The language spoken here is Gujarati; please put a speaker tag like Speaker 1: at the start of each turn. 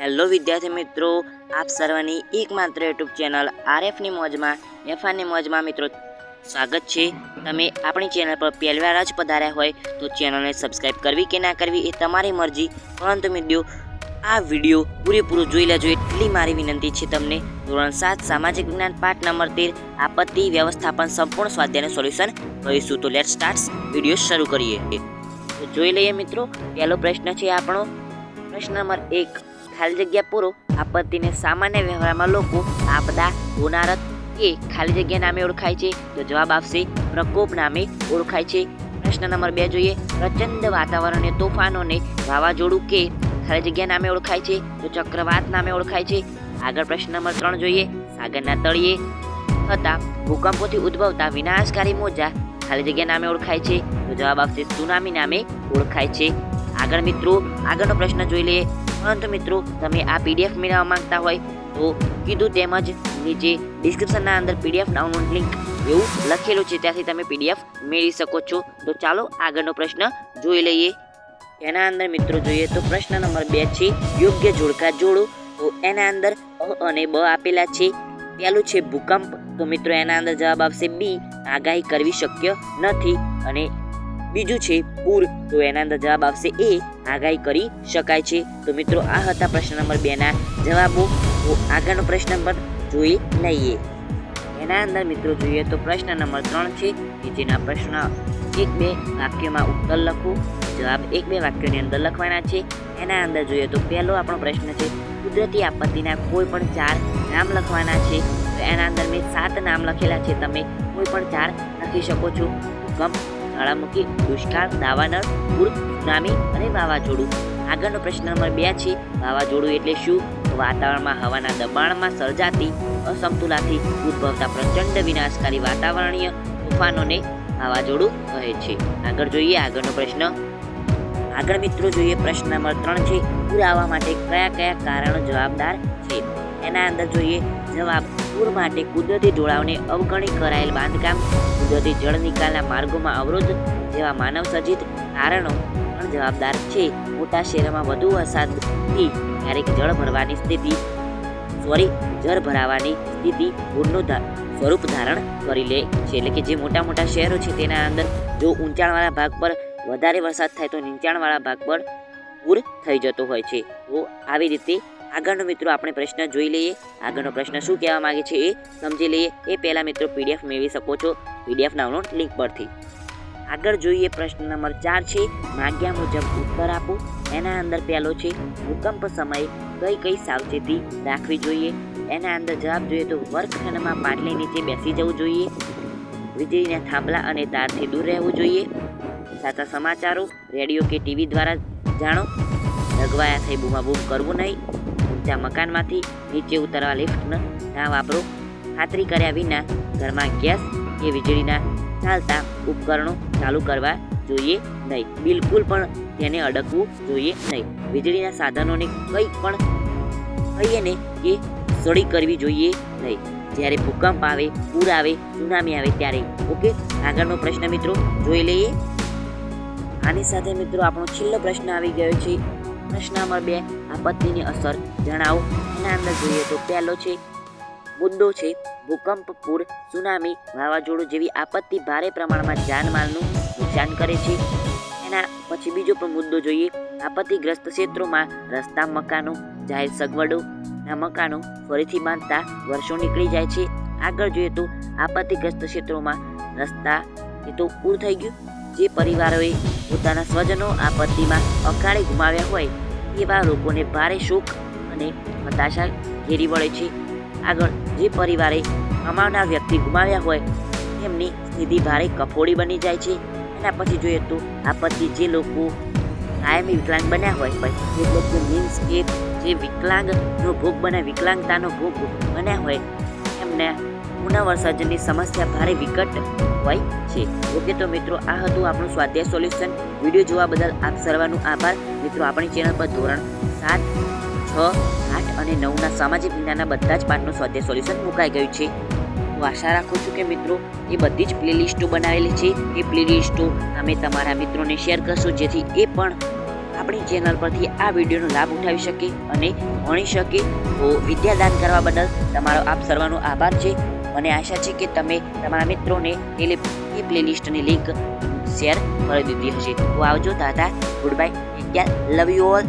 Speaker 1: હેલો વિદ્યાર્થી મિત્રો, આપ સર્વની એકમાત્ર યુટ્યુબ ચેનલ આરએફની મોજમાં એફઆરની મોજમાં મિત્રો સ્વાગત છે। તમે આપણી ચેનલ પર પહેલી વાર જ પધાર્યા હોય તો ચેનલને સબસ્ક્રાઈબ કરવી કે ના કરવી એ તમારી મરજી, પરંતુ મિત્રો આ વિડીયો પૂરેપૂરો જોઈ લેજો એટલી મારી વિનંતી છે તમને। ધોરણ 7 સામાજિક વિજ્ઞાન પાઠ નંબર 13 આપત્તિ વ્યવસ્થાપન સંપૂર્ણ સ્વાધ્યાયનું સોલ્યુશન કહીશું। તો લેટ્સ સ્ટાર્ટ, વિડીયો શરૂ કરીએ। તો જોઈ લઈએ મિત્રો, પહેલો પ્રશ્ન છે આપણો પ્રશ્ન નંબર 1, ખાલી જગ્યા પૂરો। આપત્તિને સામાન્ય વ્યવહારમાં લોકો આપદા, હોનારત કે ખાલી જગ્યા નામે ઓળખાય છે? તો જવાબ આવશે પ્રકોપ નામે ઓળખાય છે। પ્રશ્ન નંબર 2 જોઈએ, પ્રચંડ વાતાવરણીય તોફાનોને વાવાઝોડું કે ખાલી જગ્યા નામે ઓળખાય છે? તો ચક્રવાત નામે ઓળખાય છે। આગળ પ્રશ્ન નંબર 3 જોઈએ, સાગરના તળિયે થતા ભૂકંપોથી ઉદ્ભવતા વિનાશકારી મોજા ખાલી જગ્યા નામે ઓળખાય છે? તો જવાબ આવશે સુનામી નામે ઓળખાય છે। આગળ મિત્રો આગળનો પ્રશ્ન જોઈ લઈએ, પરંતુ મિત્રો તમે આ પીડીએફ મેળવવા માંગતા હોય તો કીધું તેમજ નીચે ડિસ્ક્રિપ્શનના અંદર પીડીએફ ડાઉનલોડ લિંક એવું લખેલું છે, ત્યાંથી તમે પીડીએફ મેળવી શકો છો। તો ચાલો આગળનો પ્રશ્ન જોઈ લઈએ। એના અંદર મિત્રો જોઈએ તો પ્રશ્ન નંબર 2 છે, યોગ્ય જોડકા જોડો। તો એના અંદર અ અને બ આપેલા છે। પહેલું છે ભૂકંપ, તો મિત્રો એના અંદર જવાબ આવશે બી, આગાહી કરવી શક્ય નથી। અને બીજું છે પૂર, તો એના અંદર જવાબ આવશે એ, આગાહી કરી શકાય છે। તો મિત્રો આ હતા પ્રશ્ન નંબર 2 ના જવાબો। તો આગળનો પ્રશ્ન પર જોઈ લઈએ। એના અંદર મિત્રો જોઈએ તો પ્રશ્ન નંબર 3 છે, નીચેના પ્રશ્ન 1-2 વાક્યમાં ઉત્તર લખો। જવાબ 1-2 વાક્યોની અંદર લખવાના છે। એના અંદર જોઈએ તો પહેલો આપણો પ્રશ્ન છે, કુદરતી આપત્તિના કોઈ પણ 4 નામ લખવાના છે। તો એના અંદર મેં 7 નામ લખેલા છે, તમે કોઈ પણ 4 લખી શકો છો। ભૂકંપ, જ્વાળામુખી, દુષ્કાળ, દાવાનળ, પૂર, સુનામી અને વાવાઝોડું। આગળનો પ્રશ્ન નંબર 2 છે, વાવાઝોડું એટલે શું? તો વાતાવરણમાં હવાના દબાણમાં સર્જાતી અસમતુલાથી ઉદ્ભવતા પ્રચંડ વિનાશકારી વાતાવરણીય તોફાનોને વાવાઝોડું કહે છે। આગળ જોઈએ આગળનો પ્રશ્ન। આગળ મિત્રો જોઈએ પ્રશ્ન નંબર 3 છે, પૂર આવવા માટે કયા કયા કારણો જવાબદાર છે? એના અંદર જોઈએ જવાબ, પૂર માટે કુદરતી ઢોળાવને અવગણી કરાયેલ બાંધકામ, કુદરતી જળ નિકાલના માર્ગોમાં અવરોધ જેવા માનવ સર્જિત કારણો પણ જવાબદાર છે। મોટા શહેરોમાં વધુ વરસાદથી ક્યારેક જળ ભરાવાની સ્થિતિ પૂરનું સ્વરૂપ ધારણ કરી લે છે। એટલે કે જે મોટા મોટા શહેરો છે તેના અંદર જો ઊંચાણવાળા ભાગ પર વધારે વરસાદ થાય તો નીચાણવાળા ભાગ પર પૂર થઈ જતો હોય છે। તો આવી રીતે આગળનો મિત્રો આપણે પ્રશ્ન જોઈ લઈએ। આગળનો પ્રશ્ન શું કહેવા માંગે છે એ સમજી લઈએ। એ પહેલાં મિત્રો પીડીએફ મેળવી શકો છો પીડીએફ ડાઉનલોડ લિંક પરથી। આગળ જોઈએ પ્રશ્ન નંબર 4 છે, માગ્યા મુજબ ઉત્તર આપો। એના અંદર પહેલો છે, ભૂકંપ સમયે કઈ કઈ સાવચેતી રાખવી જોઈએ? એના અંદર જવાબ જોઈએ તો વર્ગખંડમાં પાટલી નીચે બેસી જવું જોઈએ, વીજળીના થાંભલા અને તારથી દૂર રહેવું જોઈએ, સાચા સમાચારો રેડિયો કે ટીવી દ્વારા જાણો, ડગવાયા થઈ બૂમાબૂમ કરવું નહીં, ઊંચા મકાનમાંથી નીચે ઉતરવા લિફ્ટ ના વાપરો, ખાતરી કર્યા વિના ઘરમાં ગેસ કે વીજળીના ચાલતા ઉપકરણો ચાલુ કરવા જોઈએ નહીં, બિલકુલ પણ તેને અડકવું જોઈએ નહીં, વીજળીના સાધનોને કંઈ પણ કહીએ ને કે સળી કરવી જોઈએ નહીં જ્યારે ભૂકંપ આવે, પૂર આવે, સુનામી આવે ત્યારે। ઓકે, આગળનો પ્રશ્ન મિત્રો જોઈ લઈએ। આની સાથે મિત્રો આપણો છેલ્લો પ્રશ્ન આવી ગયો છે, પ્રશ્ન નંબર 2, આપત્તિની અસર જણાવો। એના અંદર જોઈએ તો પહેલો છે મુદ્દો છે, ભૂકંપ, પૂર, સુનામી, વાવાઝોડું જેવી આપત્તિ ભારે પ્રમાણમાં જાનમાલનું નુકસાન કરે છે। એના પછી બીજો પણ મુદ્દો જોઈએ, આપત્તિગ્રસ્ત ક્ષેત્રોમાં રસ્તા, મકાનો, જાહેર સગવડોના મકાનો ફરીથી બાંધતા વર્ષો નીકળી જાય છે। આગળ જોઈએ તો આપત્તિગ્રસ્ત ક્ષેત્રોમાં રસ્તા એ તો પૂર થઈ ગયું, જે પરિવારોએ પોતાના સ્વજનો આપત્તિમાં અકાળે ગુમાવ્યા હોય એવા લોકોને ભારે શોક અને હતાશા ઘેરી વળે છે। આગળ જે પરિવારે કમાવનાર વ્યક્તિ ગુમાવ્યા હોય તેમની સ્થિતિ ભારે કફોડી બની જાય છે। એના પછી જોઈએ તો આપત્તિ જે લોકો કાયમી વિકલાંગ બન્યા હોય એટલે કે મીન્સ કે જે વિકલાંગતાનો ભોગ બન્યા હોય એમને પુનઃવસર્જનની સમસ્યા ભારે વિકટ હોય છે। ઓકે, તો મિત્રો આ હતું આપણું સ્વાધ્યાય સોલ્યુશન। વિડીયો જોવા બદલ આપ સર્વનો આભાર। મિત્રો આપણી ચેનલ પર ધોરણ 7, 6, 8 અને 9ના સામાજિક વિજ્ઞાનના બધા જ પાઠનું સ્વાધ્યાય સોલ્યુશન મુકાઈ ગયું છે। હું આશા રાખું છું કે મિત્રો એ બધી જ પ્લેલિસ્ટો બનાવેલી છે, એ પ્લેલિસ્ટો તમે તમારા મિત્રોને શેર કરશો જેથી એ પણ આ આપણી ચેનલ પરથી આ વિડીયોનો લાભ ઉઠાવી શકે અને ભણી શકે તો વિદ્યાદાન કરવા બદલ તમારો આપ સર્વનો આભાર છે. મને આશા છે કે તમે તમારા મિત્રોને એ પ્લેલિસ્ટની લિંક શેર કરી દીધી હશે. તો આવજો, tata, goodbye, take care, love you all.